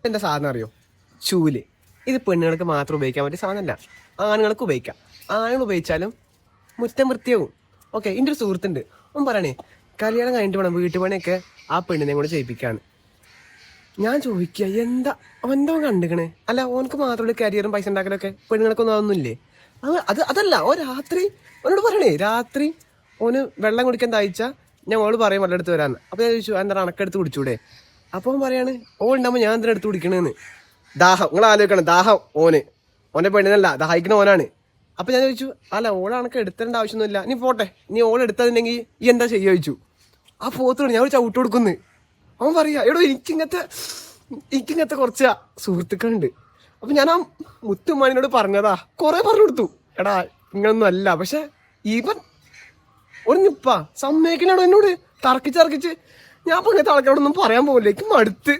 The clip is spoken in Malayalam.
എന്താ സാധനം അറിയോ? ചൂല്. ഇത് പെണ്ണുങ്ങൾക്ക് മാത്രം ഉപയോഗിക്കാൻ പറ്റിയ സാധനമല്ല, ആണുങ്ങൾക്ക് ഉപയോഗിക്കാം. ആണുങ്ങൾ ഉപയോഗിച്ചാലും മുറ്റം വൃത്തിയാവും. ഓക്കെ, എൻ്റെ ഒരു സുഹൃത്തുണ്ട്, അവൻ പറയണേ കല്യാണം കഴിഞ്ഞിട്ട് വേണം വീട്ടുപണിയൊക്കെ ആ പെണ്ണിനെ കൂടെ ചെയ്യിപ്പിക്കാന്ന്. ഞാൻ ചോദിക്കുക എന്താ അവൻ്റെ കണ്ടിക്കണേ? അല്ല, ഓനക്ക് മാത്രമല്ല കരിയറും പൈസ ഉണ്ടാക്കലൊക്കെ, പെണ്ണുങ്ങൾക്കൊന്നും അതൊന്നുമില്ലേ? അതല്ല, ഓ രാത്രി ഓനോട് പറയണേ, രാത്രി ഓന് വെള്ളം കുടിക്കാൻ തയ്ച്ചാൽ ഞാൻ ഓള് പറയും വെള്ളം എടുത്ത് വരാമെന്ന്. അപ്പോൾ ഞാൻ ചോദിച്ചു എന്താ അണക്കെടുത്ത് കുടിച്ചൂടെ? അപ്പോൾ അവൻ പറയാണ് ഉണ്ടാകുമ്പോൾ ഞാൻ എന്തിനാ എടുത്ത് കുടിക്കണേന്ന്. ദാഹം, നിങ്ങൾ ആലോചിക്കണം, ദാഹം ഓൻ്റെ പെണ്ണിനല്ല, ദാഹിക്കണ ഓനാണ്. അപ്പം ഞാൻ ചോദിച്ചു അല്ല ഓളാണൊക്കെ എടുത്തേണ്ട ആവശ്യമൊന്നുമില്ല, നീ പോട്ടെ, നീ ഓൾ എടുത്തതുണ്ടെങ്കിൽ ഈ എന്താ ചെയ്യുക ചോദിച്ചു. ആ പോത്തോട് ഞാൻ ചവിട്ട് കൊടുക്കുന്നു. അവൻ പറയാ എടോ എനിക്കിങ്ങനത്തെ കുറച്ച് സുഹൃത്തുക്കളുണ്ട്. അപ്പം ഞാൻ ആ മുത്തുമാനിനോട് പറഞ്ഞതാ, കുറേ പറഞ്ഞു കൊടുത്തു, എടാ ഇങ്ങനൊന്നും അല്ല. പക്ഷെ ഇവൻ ഒരു നിപ്പാ സമ്മതിക്കണോ എന്നോട് തർക്കിച്ച്. ഞാൻ ഇപ്പം ഇങ്ങനത്തെ ആൾക്കാരോടൊന്നും പറയാൻ പോകില്ല, എനിക്ക് മടുത്ത്.